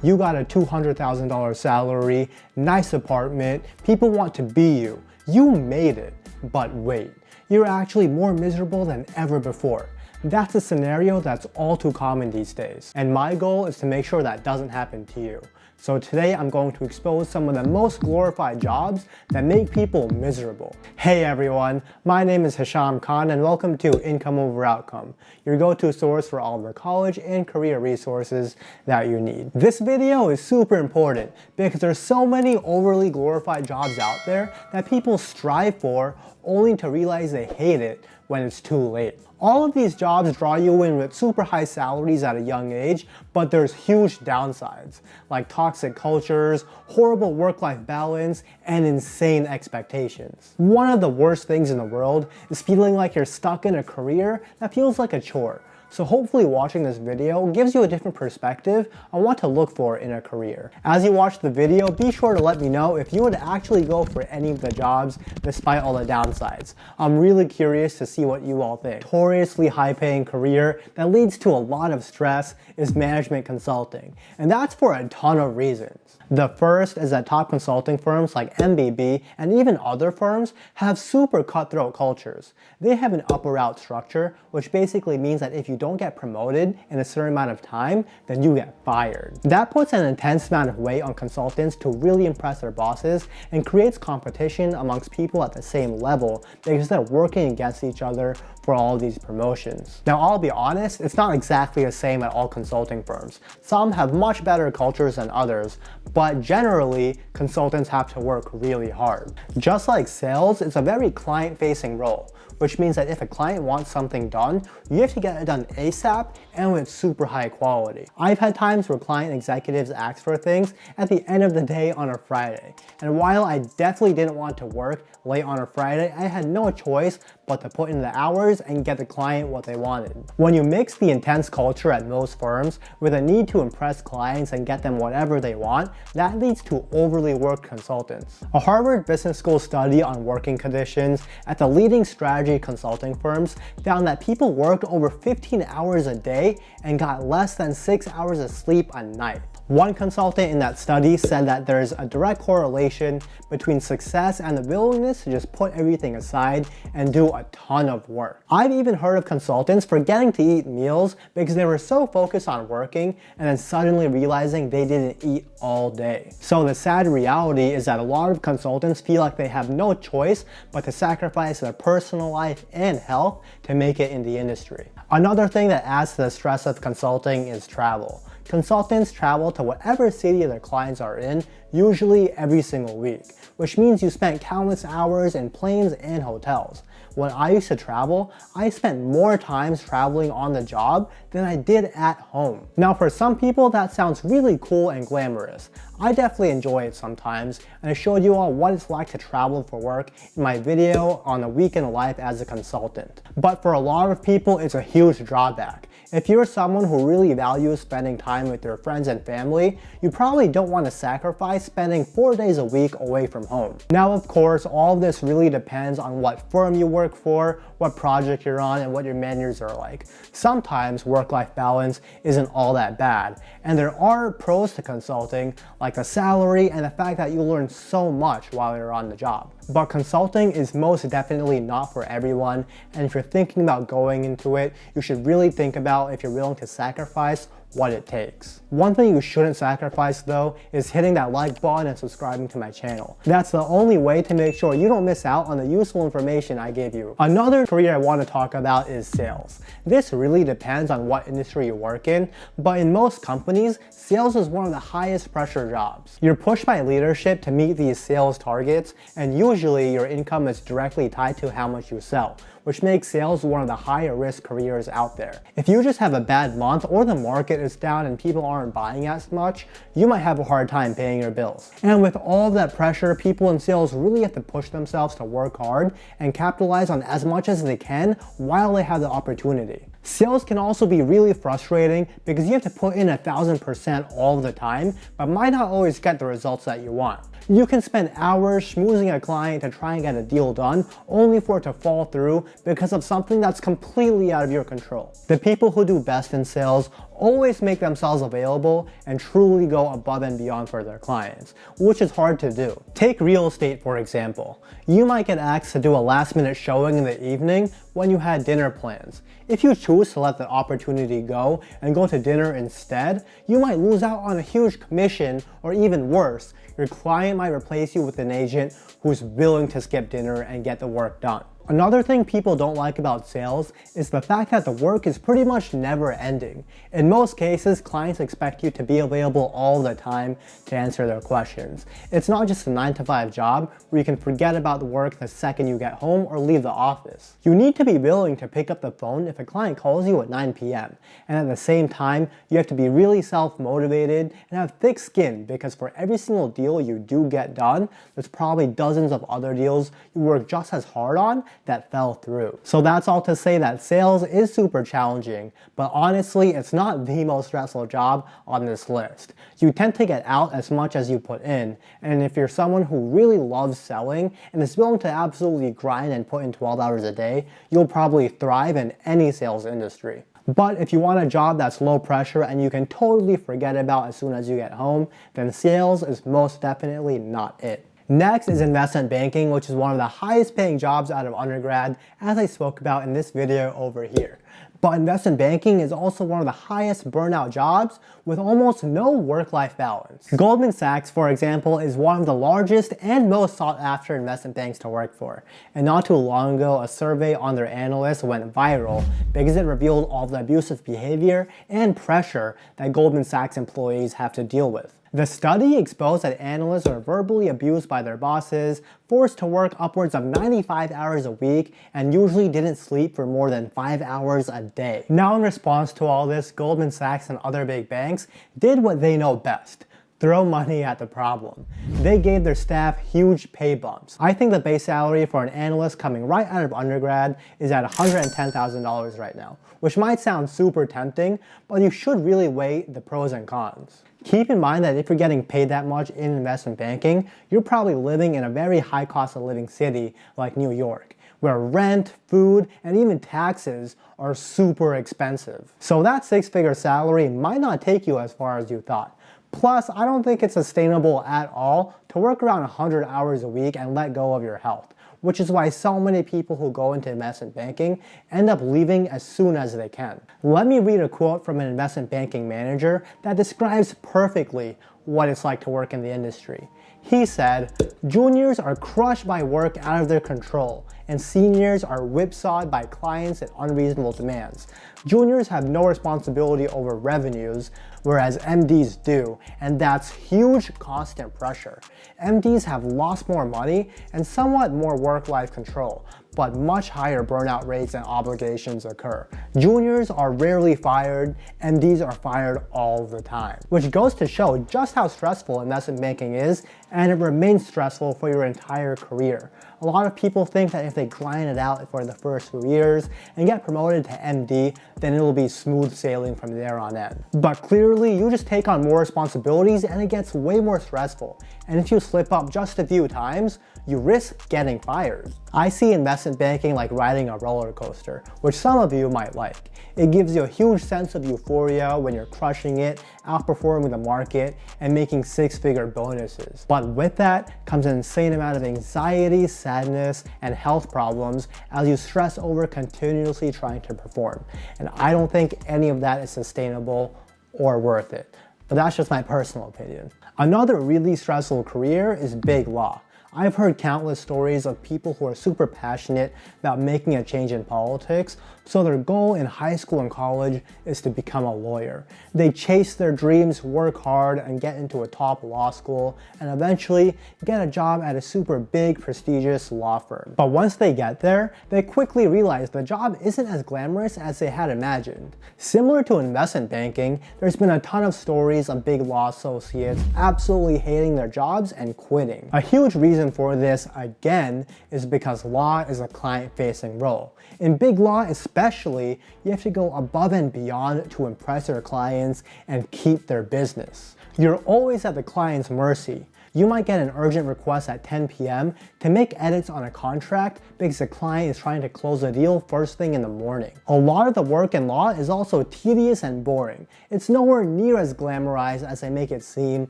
You got a $200,000 salary, nice apartment, people want to be you. You made it. But wait, you're actually more miserable than ever before. That's a scenario that's all too common these days. And my goal is to make sure that doesn't happen to you. So today I'm going to expose some of the most glorified jobs that make people miserable. Hey everyone, my name is Hisham Khan and welcome to Income Over Outcome, your go-to source for all of the college and career resources that you need. This video is super important because there's so many overly glorified jobs out there that people strive for only to realize they hate it when it's too late. All of these jobs draw you in with super high salaries at a young age, but there's huge downsides, like toxic cultures, horrible work-life balance, and insane expectations. One of the worst things in the world is feeling like you're stuck in a career that feels like a chore. So hopefully watching this video gives you a different perspective on what to look for in a career. As you watch the video, be sure to let me know if you would actually go for any of the jobs despite all the downsides. I'm really curious to see what you all think. Notoriously high-paying career that leads to a lot of stress is management consulting, and that's for a ton of reasons. The first is that top consulting firms like MBB and even other firms have super cutthroat cultures. They have an up or out structure, which basically means that if you don't get promoted in a certain amount of time, then you get fired. That puts an intense amount of weight on consultants to really impress their bosses and creates competition amongst people at the same level because they're working against each other for all of these promotions. Now, I'll be honest, it's not exactly the same at all consulting firms. Some have much better cultures than others, but generally, consultants have to work really hard. Just like sales, it's a very client-facing role, which means that if a client wants something done, you have to get it done ASAP and with super high quality. I've had times where client executives ask for things at the end of the day on a Friday. And while I definitely didn't want to work late on a Friday, I had no choice but to put in the hours and get the client what they wanted. When you mix the intense culture at most firms with a need to impress clients and get them whatever they want, that leads to overly worked consultants. A Harvard Business School study on working conditions at the leading strategy consulting firms found that people worked over 15 hours a day and got less than 6 hours of sleep a night. One consultant in that study said that there's a direct correlation between success and the willingness to just put everything aside and do a ton of work. I've even heard of consultants forgetting to eat meals because they were so focused on working and then suddenly realizing they didn't eat all day. So the sad reality is that a lot of consultants feel like they have no choice but to sacrifice their personal life and health to make it in the industry. Another thing that adds to the stress of consulting is travel. Consultants travel to whatever city their clients are in, usually every single week, which means you spent countless hours in planes and hotels. When I used to travel, I spent more times traveling on the job than I did at home. Now for some people that sounds really cool and glamorous. I definitely enjoy it sometimes, and I showed you all what it's like to travel for work in my video on a week in life as a consultant. But for a lot of people, it's a huge drawback. If you're someone who really values spending time with your friends and family, you probably don't want to sacrifice spending 4 days a week away from home. Now, of course, all of this really depends on what firm you work for, what project you're on, and what your managers are like. Sometimes work-life balance isn't all that bad, and there are pros to consulting, like the salary and the fact that you learn so much while you're on the job. But consulting is most definitely not for everyone, and if you're thinking about going into it, you should really think about if you're willing to sacrifice what it takes. One thing you shouldn't sacrifice though is hitting that like button and subscribing to my channel. That's the only way to make sure you don't miss out on the useful information I gave you. Another career I want to talk about is sales. This really depends on what industry you work in, but in most companies, sales is one of the highest pressure jobs. You're pushed by leadership to meet these sales targets, and usually your income is directly tied to how much you sell, which makes sales one of the higher risk careers out there. If you just have a bad month or the market is down and people aren't buying as much, you might have a hard time paying your bills. And with all of that pressure, people in sales really have to push themselves to work hard and capitalize on as much as they can while they have the opportunity. Sales can also be really frustrating because you have to put in 1000% all the time, but might not always get the results that you want. You can spend hours schmoozing a client to try and get a deal done, only for it to fall through because of something that's completely out of your control. The people who do best in sales always make themselves available and truly go above and beyond for their clients, which is hard to do. Take real estate for example. You might get asked to do a last-minute showing in the evening when you had dinner plans. If you choose to let the opportunity go and go to dinner instead, you might lose out on a huge commission, or even worse, your client might replace you with an agent who's willing to skip dinner and get the work done. Another thing people don't like about sales is the fact that the work is pretty much never ending. In most cases, clients expect you to be available all the time to answer their questions. It's not just a 9-to-5 job where you can forget about the work the second you get home or leave the office. You need to be willing to pick up the phone if a client calls you at 9 p.m. And at the same time, you have to be really self-motivated and have thick skin, because for every single deal you do get done, there's probably dozens of other deals you work just as hard on that fell through. So that's all to say that sales is super challenging, but honestly, it's not the most stressful job on this list. You tend to get out as much as you put in, and if you're someone who really loves selling and is willing to absolutely grind and put in 12 hours a day, you'll probably thrive in any sales industry. But if you want a job that's low pressure and you can totally forget about as soon as you get home, then sales is most definitely not it. Next is investment banking, which is one of the highest paying jobs out of undergrad, as I spoke about in this video over here. But investment banking is also one of the highest burnout jobs with almost no work-life balance. Goldman Sachs, for example, is one of the largest and most sought after investment banks to work for. And not too long ago, a survey on their analysts went viral because it revealed all the abusive behavior and pressure that Goldman Sachs employees have to deal with. The study exposed that analysts are verbally abused by their bosses, forced to work upwards of 95 hours a week, and usually didn't sleep for more than 5 hours a day. Now, in response to all this, Goldman Sachs and other big banks did what they know best: throw money at the problem. They gave their staff huge pay bumps. I think the base salary for an analyst coming right out of undergrad is at $110,000 right now, which might sound super tempting, but you should really weigh the pros and cons. Keep in mind that if you're getting paid that much in investment banking, you're probably living in a very high cost of living city like New York, where rent, food, and even taxes are super expensive. So that 6-figure salary might not take you as far as you thought. Plus, I don't think it's sustainable at all to work around 100 hours a week and let go of your health, which is why so many people who go into investment banking end up leaving as soon as they can. Let me read a quote from an investment banking manager that describes perfectly what it's like to work in the industry. He said, "Juniors are crushed by work out of their control, and seniors are whipsawed by clients and unreasonable demands. Juniors have no responsibility over revenues, whereas MDs do, and that's huge constant pressure. MDs have lost more money and somewhat more work-life control, but much higher burnout rates and obligations occur. Juniors are rarely fired, MDs are fired all the time." Which goes to show just how stressful investment banking is, and it remains stressful for your entire career. A lot of people think that if they grind it out for the first few years and get promoted to MD, then it'll be smooth sailing from there on in. But clearly, you just take on more responsibilities and it gets way more stressful. And if you slip up just a few times, you risk getting fired. I see investment banking like riding a roller coaster, which some of you might like. It gives you a huge sense of euphoria when you're crushing it, outperforming the market, and making 6-figure bonuses. But with that comes an insane amount of anxiety, sadness, and health problems as you stress over continuously trying to perform. And I don't think any of that is sustainable or worth it. But that's just my personal opinion. Another really stressful career is big law. I've heard countless stories of people who are super passionate about making a change in politics, so their goal in high school and college is to become a lawyer. They chase their dreams, work hard, and get into a top law school, and eventually get a job at a super big, prestigious law firm. But once they get there, they quickly realize the job isn't as glamorous as they had imagined. Similar to investment banking, there's been a ton of stories of big law associates absolutely hating their jobs and quitting. A huge reason for this, again, is because law is a client-facing role. In big law especially, you have to go above and beyond to impress your clients and keep their business. You're always at the client's mercy. You might get an urgent request at 10 p.m. to make edits on a contract because the client is trying to close a deal first thing in the morning. A lot of the work in law is also tedious and boring. It's nowhere near as glamorized as they make it seem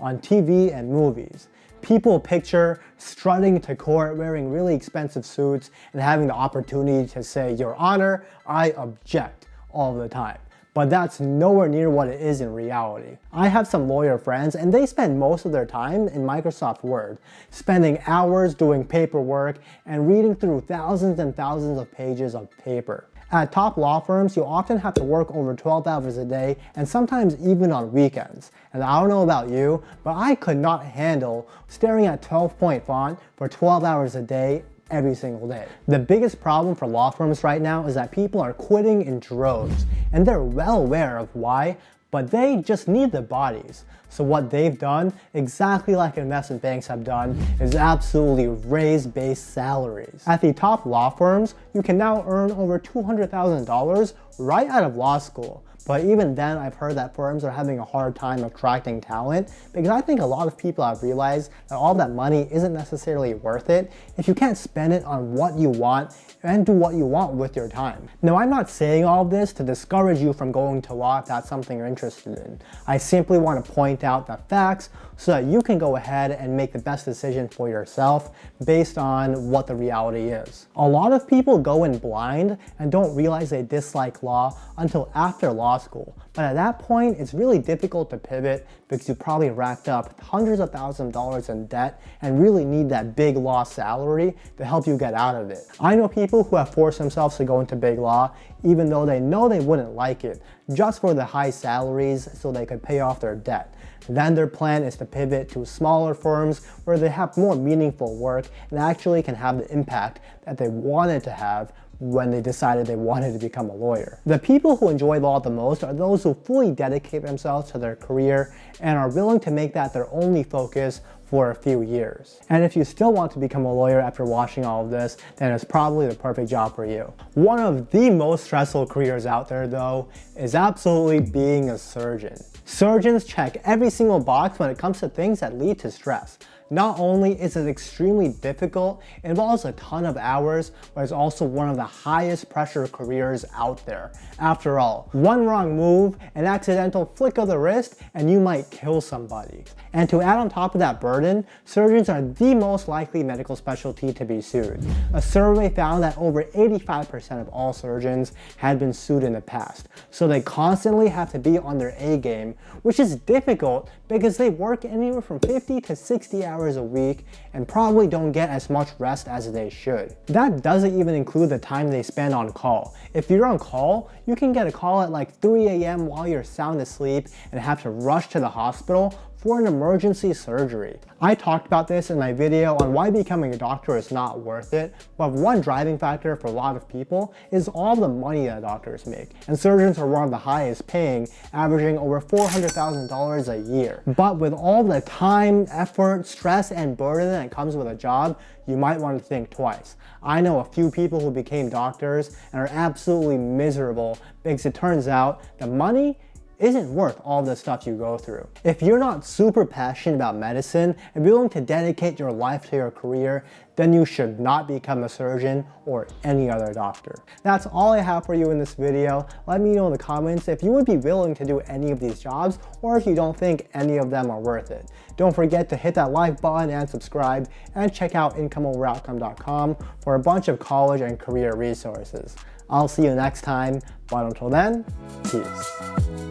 on TV and movies. People picture strutting to court wearing really expensive suits and having the opportunity to say, "Your Honor, I object," all the time. But that's nowhere near what it is in reality. I have some lawyer friends and they spend most of their time in Microsoft Word, spending hours doing paperwork and reading through thousands and thousands of pages of paper. At top law firms, you often have to work over 12 hours a day and sometimes even on weekends. And I don't know about you, but I could not handle staring at 12-point font for 12 hours a day every single day. The biggest problem for law firms right now is that people are quitting in droves, and they're well aware of why, but they just need the bodies. So what they've done, exactly like investment banks have done, is absolutely raise base salaries. At the top law firms, you can now earn over $200,000 right out of law school. But even then, I've heard that firms are having a hard time attracting talent because I think a lot of people have realized that all that money isn't necessarily worth it if you can't spend it on what you want and do what you want with your time. Now, I'm not saying all of this to discourage you from going to law if that's something you're interested in. I simply want to point out the facts so that you can go ahead and make the best decision for yourself based on what the reality is. A lot of people go in blind and don't realize they dislike law until after law school. But at that point, it's really difficult to pivot because you probably racked up hundreds of thousands of dollars in debt and really need that big law salary to help you get out of it. I know people who have forced themselves to go into big law even though they know they wouldn't like it, just for the high salaries so they could pay off their debt. Then their plan is to pivot to smaller firms where they have more meaningful work and actually can have the impact that they wanted to have when they decided they wanted to become a lawyer. The people who enjoy law the most are those who fully dedicate themselves to their career and are willing to make that their only focus for a few years. And if you still want to become a lawyer after watching all of this, then it's probably the perfect job for you. One of the most stressful careers out there though is absolutely being a surgeon. Surgeons check every single box when it comes to things that lead to stress. Not only is it extremely difficult, it involves a ton of hours, but it's also one of the highest pressure careers out there. After all, one wrong move, an accidental flick of the wrist, and you might kill somebody. And to add on top of that burden, surgeons are the most likely medical specialty to be sued. A survey found that over 85% of all surgeons had been sued in the past. So they constantly have to be on their A game, which is difficult because they work anywhere from 50 to 60 hours a week and probably don't get as much rest as they should. That doesn't even include the time they spend on call. If you're on call, you can get a call at like 3 a.m. while you're sound asleep and have to rush to the hospital for an emergency surgery. I talked about this in my video on why becoming a doctor is not worth it, but one driving factor for a lot of people is all the money that doctors make. And surgeons are one of the highest paying, averaging over $400,000 a year. But with all the time, effort, stress, and burden that comes with a job, you might want to think twice. I know a few people who became doctors and are absolutely miserable because it turns out the money isn't worth all the stuff you go through. If you're not super passionate about medicine and willing to dedicate your life to your career, then you should not become a surgeon or any other doctor. That's all I have for you in this video. Let me know in the comments if you would be willing to do any of these jobs or if you don't think any of them are worth it. Don't forget to hit that like button and subscribe, and check out incomeoveroutcome.com for a bunch of college and career resources. I'll see you next time, but until then, peace.